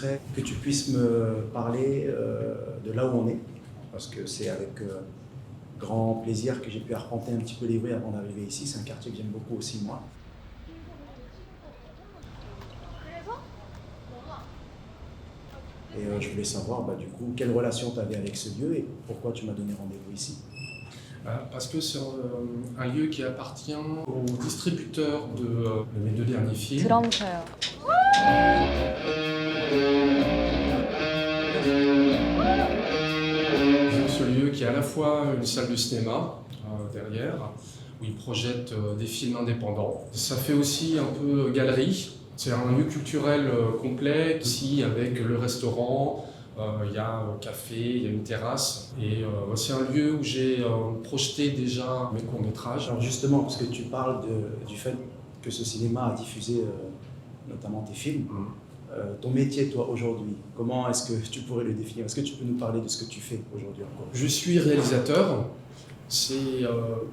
souhaiterais que tu puisses me parler de là où on est, parce que c'est avec grand plaisir que j'ai pu arpenter un petit peu les rues avant d'arriver ici. C'est un quartier que j'aime beaucoup aussi, moi. Et je voulais savoir, du coup, quelle relation tu avais avec ce lieu et pourquoi tu m'as donné rendez-vous ici. Parce que c'est un lieu qui appartient au distributeur de mes deux derniers films. 드럼쳐요. Ce lieu qui est à la fois une salle de cinéma derrière, où ils projettent des films indépendants. Ça fait aussi un peu galerie. C'est un lieu culturel complet, ici avec le restaurant, il y a un café, il y a une terrasse. Et c'est un lieu où j'ai projeté déjà mes courts-métrages. Alors justement, parce que tu parles du fait que ce cinéma a diffusé notamment tes films, ton métier, toi, aujourd'hui, comment est-ce que tu pourrais le définir? Est-ce que tu peux nous parler de ce que tu fais aujourd'hui encore? Je suis réalisateur, c'est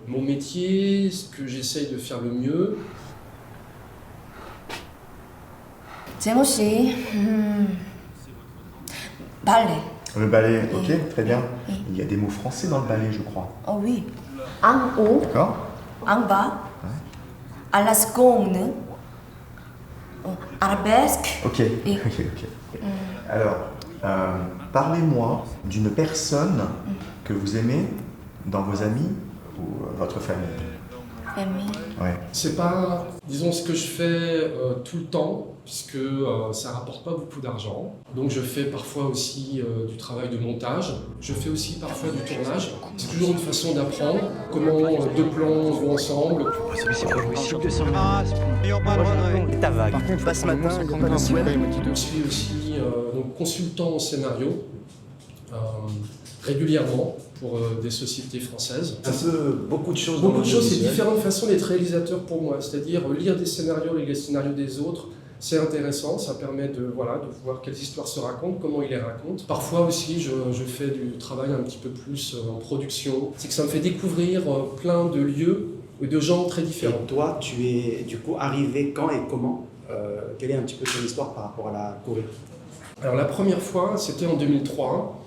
mon métier, ce que j'essaye de faire le mieux. 제모 씨, ballet. Le ballet, ok, très bien. Il y a des mots français dans le ballet, je crois. Oh oui. En haut, D'accord? en bas, à la seconde, arabesque. Ok, ok. Alors, parlez-moi d'une personne que vous aimez dans vos amis ou votre famille. Famille. Ouais. C'est pas, disons, ce que je fais tout le temps, puisque ça rapporte pas beaucoup d'argent. Donc je fais parfois aussi du travail de montage. Je fais aussi parfois du tournage. C'est toujours une façon d'apprendre comment deux plans vont ensemble. C'est pas possible de s'en ta vague. Par contre, pas ce matin, Je suis aussi donc consultant en scénario régulièrement pour des sociétés françaises. Un peu beaucoup de choses. Beaucoup de choses, c'est différentes façons d'être réalisateur pour moi. C'est-à-dire lire des scénarios, lire les scénarios des autres. C'est intéressant, ça permet de voir quelles histoires se racontent, comment ils les racontent. Parfois aussi, je fais du travail un petit peu plus en production. C'est que ça me fait découvrir plein de lieux et de gens très différents. Et toi, tu es du coup arrivé quand et comment? Quelle est un petit peu ton histoire par rapport à la Corée? Alors la première fois, c'était en 2003.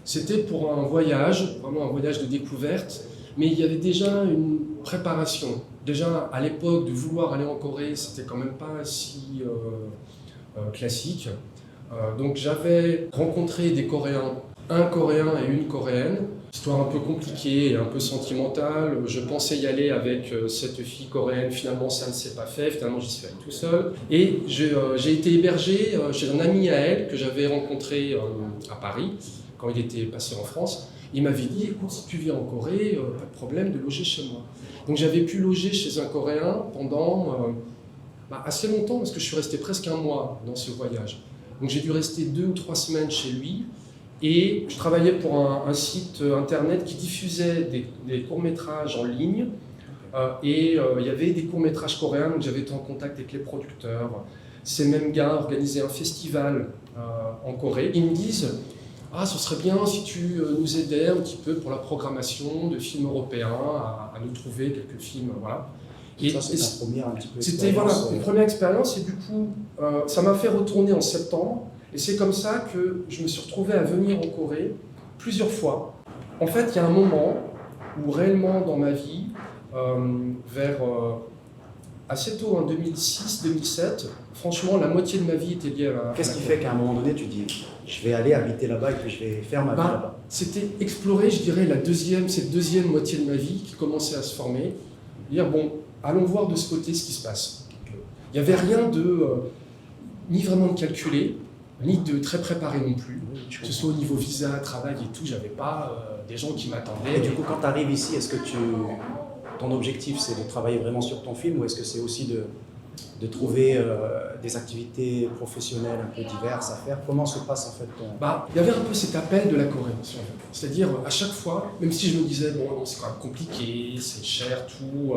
C'était pour un voyage, vraiment un voyage de découverte, mais il y avait déjà une préparation. Déjà, à l'époque, de vouloir aller en Corée, c'était quand même pas si classique. Donc j'avais rencontré des Coréens, un Coréen et une Coréenne. Histoire un peu compliquée et un peu sentimentale. Je pensais y aller avec cette fille coréenne, finalement ça ne s'est pas fait, finalement j'y suis allé tout seul. Et j'ai été hébergé chez un ami à elle que j'avais rencontré à Paris, quand il était passé en France. Il m'avait dit, écoute, si tu viens en Corée, pas de problème de loger chez moi. Donc j'avais pu loger chez un Coréen pendant assez longtemps, parce que je suis resté presque un mois dans ce voyage. Donc j'ai dû rester 2 ou 3 semaines chez lui, et je travaillais pour un site internet qui diffusait des courts-métrages en ligne, et il y avait des courts-métrages coréens, donc j'avais été en contact avec les producteurs. Ces mêmes gars organisaient un festival en Corée. Ils me disent, ce serait bien si tu nous aidais un petit peu pour la programmation de films européens, à nous trouver quelques films, voilà. Et ça, c'est ta première un petit peu C'était une première expérience, et du coup, ça m'a fait retourner en septembre, et c'est comme ça que je me suis retrouvé à venir en Corée plusieurs fois. En fait, il y a un moment où réellement dans ma vie, vers assez tôt, en 2006-2007, franchement, la moitié de ma vie était liée à la... Qu'est-ce qui fait qu'à un moment donné, tu dis, je vais aller habiter là-bas et puis je vais faire ma vie là-bas? C'était explorer, je dirais, cette deuxième moitié de ma vie qui commençait à se former. Dire, bon, allons voir de ce côté ce qui se passe. Il n'y avait rien ni vraiment de calculé, ni de très préparé non plus. Que ce soit au niveau visa, travail et tout, j'avais pas des gens qui m'attendaient. Et du coup, quand tu arrives ici, est-ce que ton objectif c'est de travailler vraiment sur ton film, ou est-ce que c'est aussi de trouver des activités professionnelles un peu diverses à faire? Comment se passe en fait ton... Il y avait un peu cet appel de la Corée, c'est-à-dire à chaque fois, même si je me disais, bon, non, c'est quand même compliqué, c'est cher, tout.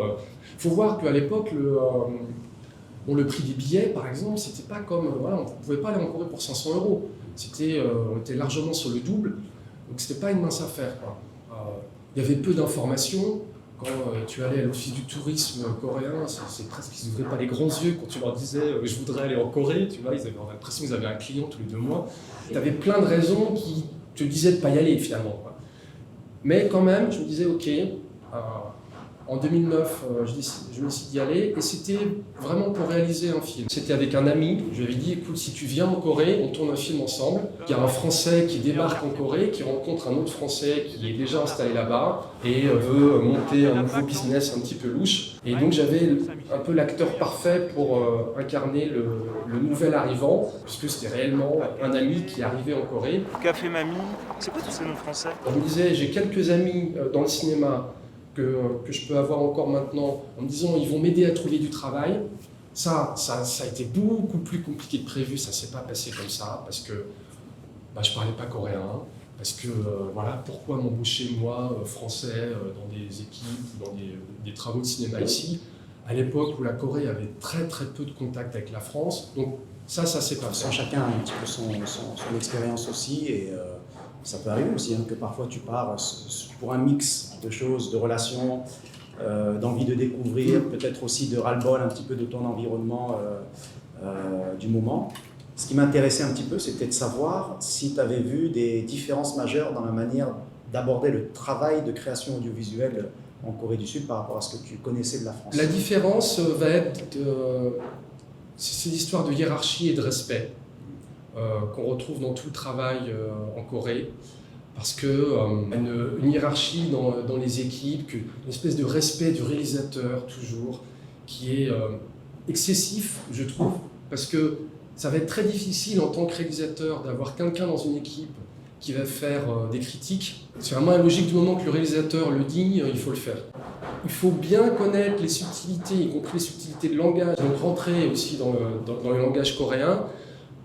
Faut voir qu'à l'époque, le prix des billets, par exemple, c'était pas comme... on ne pouvait pas aller en Corée pour 500 €. On était largement sur le double, donc c'était pas une mince affaire, quoi. Il y avait peu d'informations, quand tu allais à l'office du tourisme coréen, c'est presque qu'ils n'ouvraient pas les grands yeux quand tu leur disais je voudrais aller en Corée, tu vois, ils avaient l'impression qu'ils avaient un client tous les 2 mois. Tu avais plein de raisons qui te disaient de ne pas y aller finalement, quoi. Mais quand même, je me disais ok, en 2009, je me décide d'y aller et c'était vraiment pour réaliser un film. C'était avec un ami, je lui avais dit écoute, si tu viens en Corée, on tourne un film ensemble. Il y a un Français qui débarque en Corée, qui rencontre un autre Français qui est déjà installé là-bas et veut monter un nouveau business un petit peu louche. Et donc j'avais un peu l'acteur parfait pour incarner le nouvel arrivant, puisque c'était réellement un ami qui arrivait en Corée. Café Mamie, c'est quoi tous ces noms français? On me disait j'ai quelques amis dans le cinéma que je peux avoir encore maintenant, en me disant ils vont m'aider à trouver du travail. Ça a été beaucoup plus compliqué que prévu, ça ne s'est pas passé comme ça, parce que je ne parlais pas coréen, parce que voilà, pourquoi m'embaucher moi, français, dans des équipes, dans des travaux de cinéma ici, à l'époque où la Corée avait très très peu de contact avec la France, donc ça s'est pas fait. Chacun a un petit peu son expérience aussi, et ça peut arriver aussi que parfois tu pars pour un mix de choses, de relations, d'envie de découvrir, peut-être aussi de ras-le-bol un petit peu de ton environnement du moment. Ce qui m'intéressait un petit peu, c'était de savoir si tu avais vu des différences majeures dans la manière d'aborder le travail de création audiovisuelle en Corée du Sud par rapport à ce que tu connaissais de la France. La différence va être c'est l'histoire de hiérarchie et de respect qu'on retrouve dans tout le travail en Corée. Parce qu'une hiérarchie dans les équipes, une espèce de respect du réalisateur toujours, qui est excessif, je trouve, parce que ça va être très difficile en tant que réalisateur d'avoir quelqu'un dans une équipe qui va faire des critiques. C'est vraiment la logique du moment que le réalisateur le dit, il faut le faire. Il faut bien connaître les subtilités, y compris les subtilités de langage, donc rentrer aussi dans le langage coréen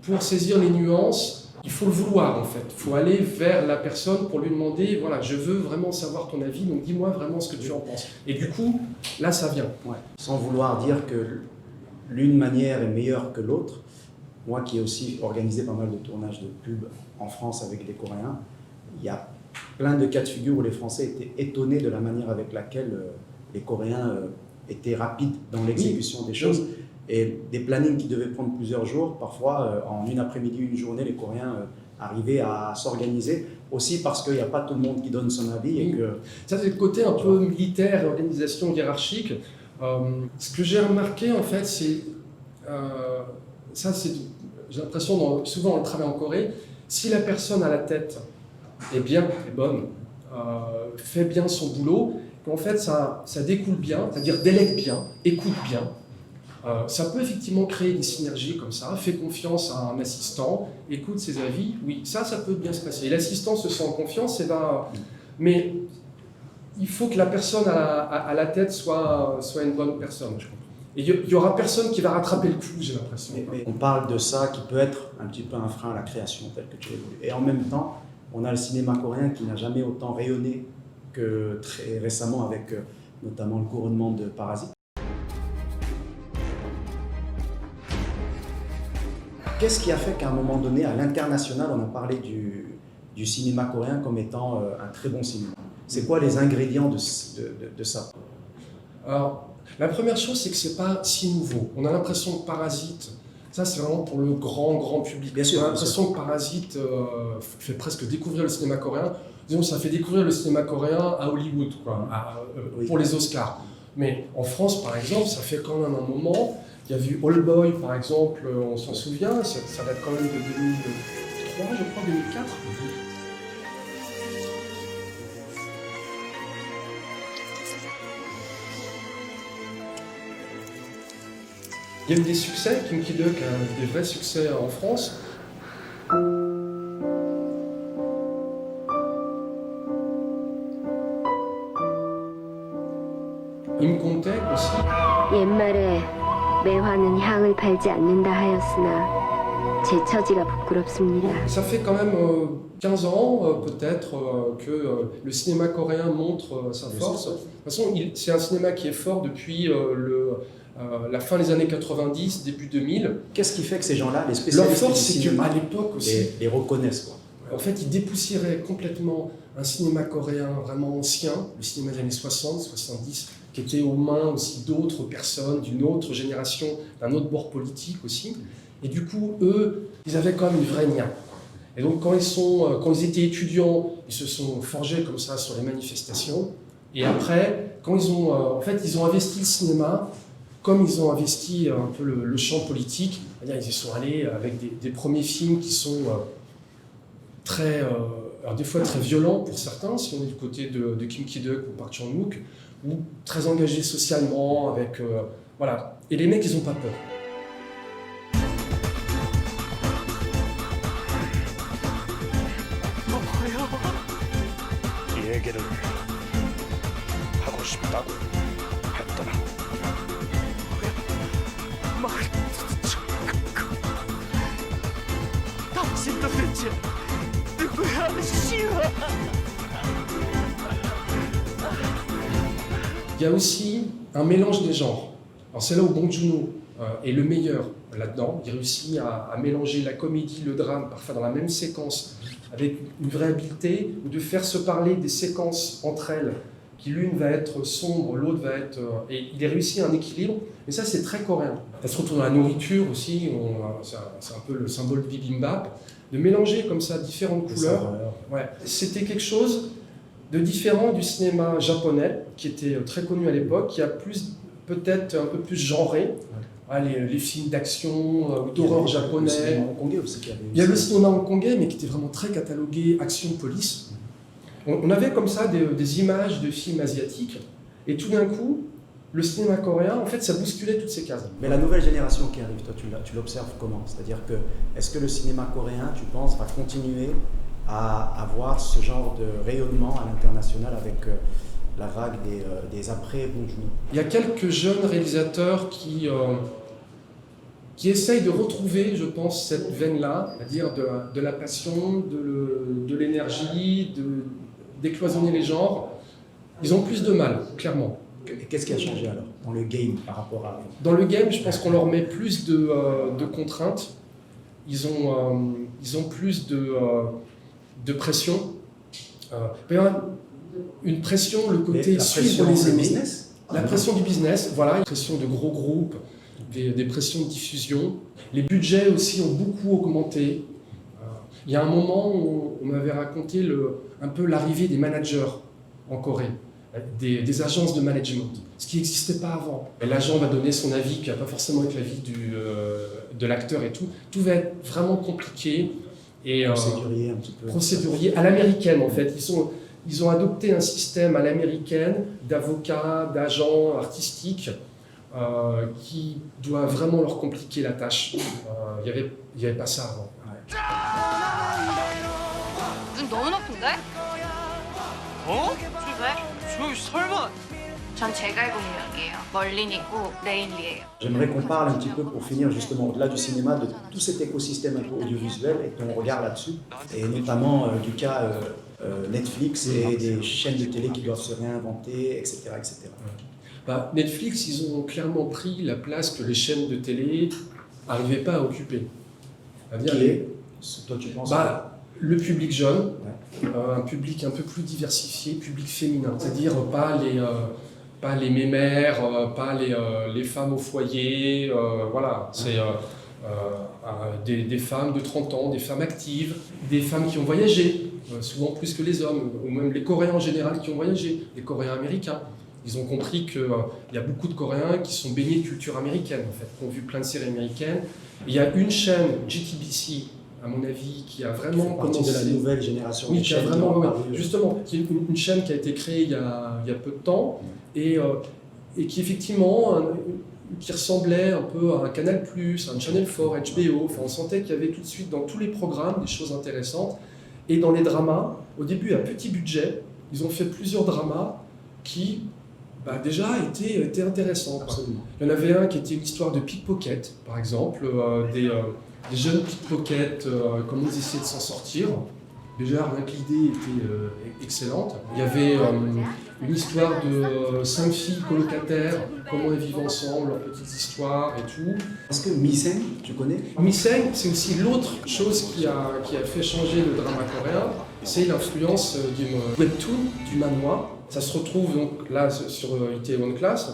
pour saisir les nuances. Il faut le vouloir en fait, il faut aller vers la personne pour lui demander, voilà, je veux vraiment savoir ton avis, donc dis-moi vraiment ce que tu en penses. Et du coup, là ça vient. Ouais. Sans vouloir dire que l'une manière est meilleure que l'autre, moi qui ai aussi organisé pas mal de tournages de pubs en France avec des Coréens, il y a plein de cas de figure où les Français étaient étonnés de la manière avec laquelle les Coréens étaient rapides dans l'exécution des choses. Et des plannings qui devaient prendre plusieurs jours, parfois en une après-midi, une journée, les Coréens arrivaient à s'organiser, aussi parce qu'il n'y a pas tout le monde qui donne son avis. Et que... Ça, c'est le côté un peu militaire, organisation hiérarchique. Ce que j'ai remarqué, en fait, c'est... j'ai l'impression, souvent dans le travail en Corée, si la personne à la tête est bien, est bonne, fait bien son boulot, qu'en fait, ça découle bien, c'est-à-dire délègue bien, écoute bien. Ça peut effectivement créer des synergies comme ça, fais confiance à un assistant, écoute ses avis, oui, ça peut bien se passer. Et l'assistant se sent en confiance, mais il faut que la personne à la tête soit une bonne personne, je comprends. Et il n'y aura personne qui va rattraper le coup, j'ai l'impression. Mais on parle de ça qui peut être un petit peu un frein à la création, tel que tu l'as voulu. Et en même temps, on a le cinéma coréen qui n'a jamais autant rayonné que très récemment avec notamment le couronnement de Parasite. Qu'est-ce qui a fait qu'à un moment donné, à l'international, on a parlé du cinéma coréen comme étant un très bon cinéma? C'est quoi les ingrédients de ça? Alors, la première chose, c'est que c'est pas si nouveau. On a l'impression que Parasite, ça c'est vraiment pour le grand public. Bien sûr, on a l'impression que Parasite fait presque découvrir le cinéma coréen. Disons, ça fait découvrir le cinéma coréen à Hollywood, quoi, pour les Oscars. Mais en France, par exemple, ça fait quand même un moment. Il y a eu All Boy, par exemple, on s'en souvient, ça date quand même de 2003, je crois, 2004. Il y a eu des succès, Kim Ki-duk a eu des vrais succès en France. Im Kong-taek aussi. 옛말에 매화는 향을 팔지 않는다 하였으나 제 처지가 부끄럽습니다. Ça fait quand même 15 ans peut-être que le cinéma coréen montre sa force. De toute façon, c'est un cinéma qui est fort depuis la fin des années 90, début 2000. Qu'est-ce qui fait que ces gens-là, les spécialistes leur force, du c'est cinéma, qu'à l'époque aussi, les reconnaissent, quoi. En fait, ils dépoussiéraient complètement un cinéma coréen vraiment ancien, le cinéma des années 60, 70, qui était aux mains aussi d'autres personnes, d'une autre génération, d'un autre bord politique aussi. Et du coup, eux, ils avaient quand même une vraie niaque. Et donc quand ils étaient étudiants, ils se sont forgés comme ça sur les manifestations. Et après, quand ils ont investi le cinéma, comme ils ont investi un peu le champ politique, ils y sont allés avec des premiers films qui sont alors des fois très violents pour certains, si on est du côté de Kim Ki-duk ou Park Chan-wook, ou très engagés socialement, avec voilà. Et les mecs, ils n'ont pas peur. 얘기를 하고 싶다고 했더라. 당신 도대체 누구야, 씨와? Il y a aussi un mélange des genres. Alors c'est là où Bong Joon-ho est le meilleur là-dedans. Il réussit à mélanger la comédie, le drame, parfois dans la même séquence, avec une vraie habileté, ou de faire se parler des séquences entre elles, qui l'une va être sombre, l'autre va être... et il a réussi un équilibre, et ça c'est très coréen. Ça se retrouve dans la nourriture aussi, c'est un peu le symbole de bibimbap, de mélanger comme ça différentes couleurs. Ouais. C'était quelque chose de différent du cinéma japonais, qui était très connu à l'époque, qui a peut-être un peu plus genré. Les films d'action ou d'horreur japonais. Le cinéma hongkongais aussi qui avait il y a le cinéma hongkongais, mais qui était vraiment très catalogué action-police. On avait comme ça des images de films asiatiques, et tout d'un coup, le cinéma coréen, en fait, ça bousculait toutes ces cases. Mais la nouvelle génération qui arrive, toi, tu l'observes comment? C'est-à-dire que, est-ce que le cinéma coréen, tu penses, va continuer à avoir ce genre de rayonnement à l'international avec la vague des après-Bong Joon-ho? Il y a quelques jeunes réalisateurs qui essayent de retrouver, je pense, cette veine-là, c'est-à-dire de la passion, de l'énergie, de décloisonner les genres. Ils ont plus de mal, clairement. Qu'est-ce qui a changé alors dans le game par rapport à avant? Dans le game, je pense qu'on leur met plus de contraintes. Ils ont plus de pression. Une pression, le côté suivre les aimés. La pression du business, voilà, une pression de gros groupes, des pressions de diffusion. Les budgets aussi ont beaucoup augmenté. Il y a un moment où on m'avait raconté un peu l'arrivée des managers en Corée, des agences de management, ce qui n'existait pas avant. L'agent va donner son avis qui ne va pas forcément être l'avis de l'acteur et tout. Tout va être vraiment compliqué. Et procédurier un petit peu. Procédurier à l'américaine en fait. Ils ont adopté un système à l'américaine d'avocats, d'agents artistiques qui doit vraiment leur compliquer la tâche. Il y avait pas ça avant. 눈 너무 높은데? 어? 왜? 설마? 전 제가 입은 유형이에요. 멀린 있고 레인리예요. J'aimerais qu'on parle un petit peu, pour finir justement, au-delà du cinéma, de tout cet écosystème un peu audiovisuel et ton regard là-dessus, et notamment du cas Netflix et des chaînes de télé qui doivent se réinventer, etc. etc. Netflix, ils ont clairement pris la place que les chaînes de télé n'arrivaient pas à occuper. Qui est, toi tu penses le public jeune, un public un peu plus diversifié, public féminin, c'est-à-dire pas les mémères, pas les femmes au foyer, voilà, c'est des femmes de 30 ans, des femmes actives, des femmes qui ont voyagé, souvent plus que les hommes, ou même les Coréens en général qui ont voyagé, les Coréens américains. Ils ont compris qu'il y a beaucoup de Coréens qui sont baignés de culture américaine, en fait, qui ont vu plein de séries américaines. Il y a une chaîne, JTBC, à mon avis, qui a vraiment commencé... de la nouvelle génération. Oui, qui a vraiment... Justement, qui est une chaîne qui a été créée il y a peu de temps, et qui effectivement... qui ressemblait un peu à un Canal+, à un Channel 4, HBO. Enfin, on sentait qu'il y avait tout de suite dans tous les programmes des choses intéressantes. Et dans les dramas, au début à petit budget, ils ont fait plusieurs dramas qui déjà étaient intéressants. Absolument. Il y en avait un qui était une histoire de pickpocket, par exemple, des jeunes pickpockets, comment ils essayaient de s'en sortir. Déjà, rien que l'idée était excellente. Il y avait une histoire de 5 filles colocataires, comment elles vivent ensemble, leurs petites histoires et tout. Est-ce que Miseng, tu connais? Miseng, c'est aussi l'autre chose qui a fait changer le drama coréen. C'est l'influence d'une webtoon, du manhwa. Ça se retrouve donc là sur Itaewon Class.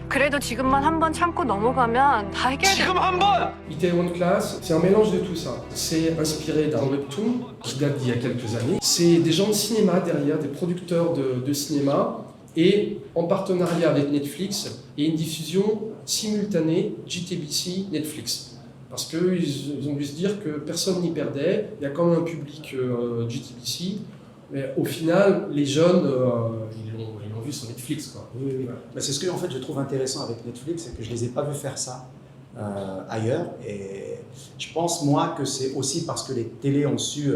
그래도 지금만 한 번 참고 넘어가면 다 해결돼. 지금 한 번! Itaewon Class, c'est un mélange de tout ça. C'est inspiré d'un webtoon qui date d'il y a quelques années. C'est des gens de cinéma derrière, des producteurs de cinéma, et en partenariat avec Netflix, et une diffusion simultanée JTBC Netflix. Parce qu'ils ont dû se dire que personne n'y perdait, il y a quand même un public JTBC, mais au final, les jeunes, ils l'ont vu sur Netflix, quoi. Oui, oui. Mais c'est ce que en fait, je trouve intéressant avec Netflix, c'est que je ne les ai pas vus faire ça ailleurs. Et je pense, moi, que c'est aussi parce que les télés ont su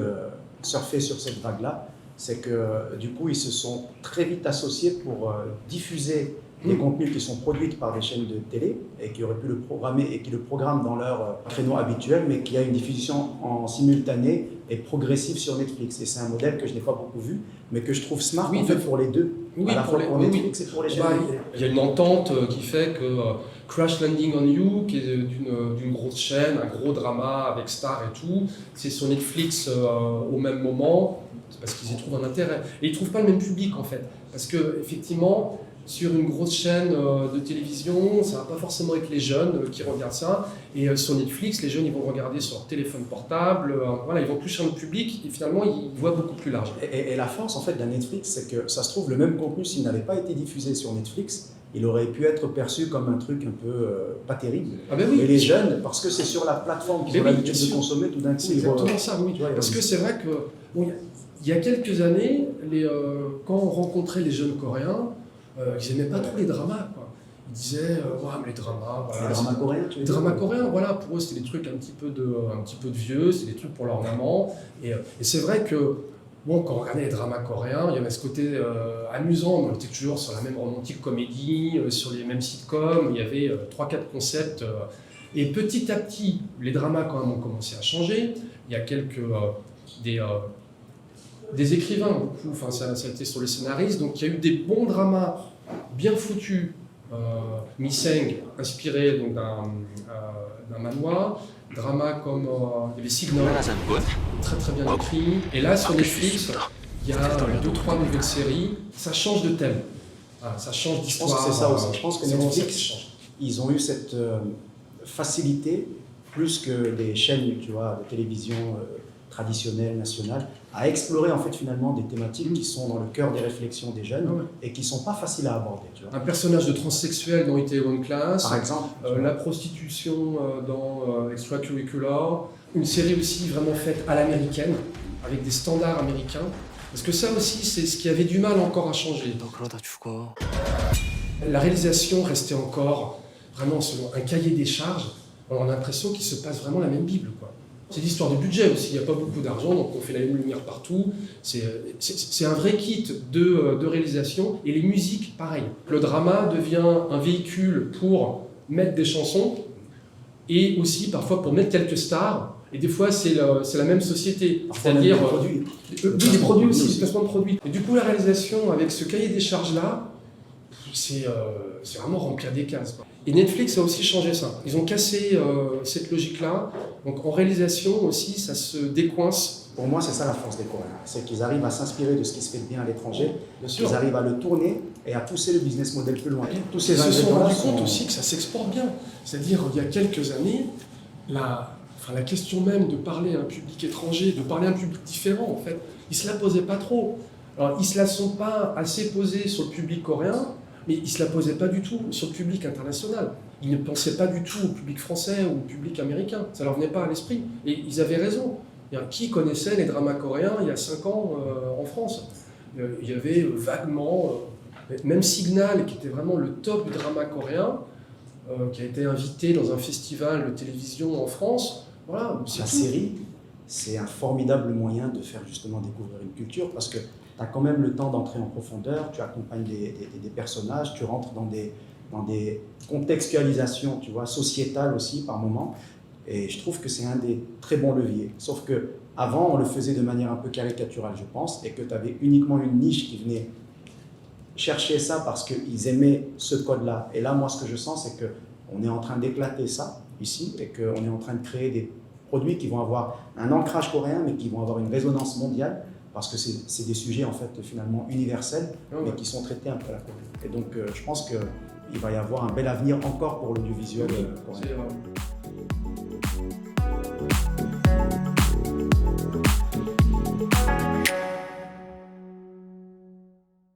surfer sur cette vague-là. C'est que du coup, ils se sont très vite associés pour diffuser des contenus qui sont produits par des chaînes de télé et qui auraient pu le programmer et qui le programment dans leur créneau habituel, mais qui a une diffusion en simultané et progressive sur Netflix. Et c'est un modèle que je n'ai pas beaucoup vu, mais que je trouve smart en fait pour les deux. Oui, à la fois pour Netflix et pour les chaînes de télé. Il y a une entente qui fait que Crash Landing on You, qui est d'une grosse chaîne, un gros drama avec Star et tout, c'est sur Netflix au même moment, c'est parce qu'ils y trouvent un intérêt. Et ils ne trouvent pas le même public en fait, parce que effectivement, sur une grosse chaîne de télévision, ça ne va pas forcément être les jeunes qui regardent ça. Et sur Netflix, les jeunes ils vont regarder sur leur téléphone portable. Voilà, ils vont toucher un public et finalement ils voient beaucoup plus large. Et la force en fait d'un Netflix, c'est que ça se trouve le même contenu s'il n'avait pas été diffusé sur Netflix, il aurait pu être perçu comme un truc un peu pas terrible. Ah ben oui, et les jeunes, parce que c'est sur la plateforme qu'ils ont l'habitude de consommer, tout d'un coup c'est exactement ça, oui. Parce que c'est vrai que bon, il y a quelques années, quand on rencontrait les jeunes Coréens, ils n'aimaient pas trop les dramas, quoi. Ils disaient, ouais, mais les dramas, voilà. Les dramas coréens, tu veux dire ? Les dramas coréens, voilà, pour eux, c'était des trucs un petit peu de vieux, c'est des trucs pour leur maman. Et c'est vrai que, bon, quand on regardait les dramas coréens, il y avait ce côté amusant, mais on était toujours sur la même romantique comédie, sur les mêmes sitcoms, il y avait 3-4 concepts. Et petit à petit, les dramas, quand même, ont commencé à changer. Il y a des écrivains, beaucoup, enfin ça a été sur les scénaristes, donc il y a eu des bons dramas bien foutus, Mi-Seng, inspiré donc d'un manhwa, dramas comme il y avait Signal, très très bien écrit, et là sur Netflix, il y a 2-3 nouvelles séries, ça change de thème, ça change d'histoire. Je pense que c'est ça aussi, je pense que Netflix, ils ont eu cette facilité, plus que des chaînes, tu vois, de télévision traditionnelles, nationales, à explorer en fait finalement des thématiques qui sont dans le cœur des réflexions des jeunes et qui ne sont pas faciles à aborder. Tu vois. Un personnage de transsexuel dans Itaewon Class, par exemple, la prostitution dans Extracurricular, une série aussi vraiment faite à l'américaine, avec des standards américains, parce que ça aussi c'est ce qui avait du mal encore à changer. La réalisation restait encore vraiment selon un cahier des charges, on a l'impression qu'il se passe vraiment la même Bible, quoi. C'est l'histoire de budget aussi, il n'y a pas beaucoup d'argent, donc on fait la même lumière partout. C'est un vrai kit de réalisation, et les musiques, pareil. Le drama devient un véhicule pour mettre des chansons, et aussi parfois pour mettre quelques stars, et des fois c'est la même société. C'est-à-dire des produits aussi, des placements de produits. Et du coup la réalisation avec ce cahier des charges-là, c'est vraiment remplir des cases, quoi. Et Netflix a aussi changé ça. Ils ont cassé cette logique-là. Donc en réalisation aussi, ça se décoince. Pour moi, c'est ça la force des Coréens. C'est qu'ils arrivent à s'inspirer de ce qui se fait bien à l'étranger. Ils arrivent à le tourner et à pousser le business model plus loin. Tous ces ingrédients se sont rendus compte aussi que ça s'exporte bien. C'est-à-dire, il y a quelques années, la question même de parler à un public étranger, de parler à un public différent, en fait, ils ne se la posaient pas trop. Alors, ils ne se la sont pas assez posés sur le public coréen, mais ils ne se la posaient pas du tout sur le public international. Ils ne pensaient pas du tout au public français ou au public américain. Ça ne leur venait pas à l'esprit. Et ils avaient raison. Qui connaissait les dramas coréens il y a 5 ans en France ? Il y avait vaguement, même Signal, qui était vraiment le top du drama coréen, qui a été invité dans un festival de télévision en France. Voilà, la série, c'est un formidable moyen de faire justement découvrir une culture, parce que tu as quand même le temps d'entrer en profondeur, tu accompagnes des personnages, tu rentres dans des contextualisations, tu vois, sociétales aussi par moment. Et je trouve que c'est un des très bons leviers. Sauf qu'avant, on le faisait de manière un peu caricaturale, je pense, et que tu avais uniquement une niche qui venait chercher ça parce qu'ils aimaient ce code-là. Et là, moi, ce que je sens, c'est qu'on est en train d'éclater ça ici, et qu'on est en train de créer des produits qui vont avoir un ancrage coréen, mais qui vont avoir une résonance mondiale, parce que c'est des sujets en fait finalement universels, Ouais. mais qui sont traités un peu à la Corée. Et donc je pense qu'il va y avoir un bel avenir encore pour l'audiovisuel coréen. C'est,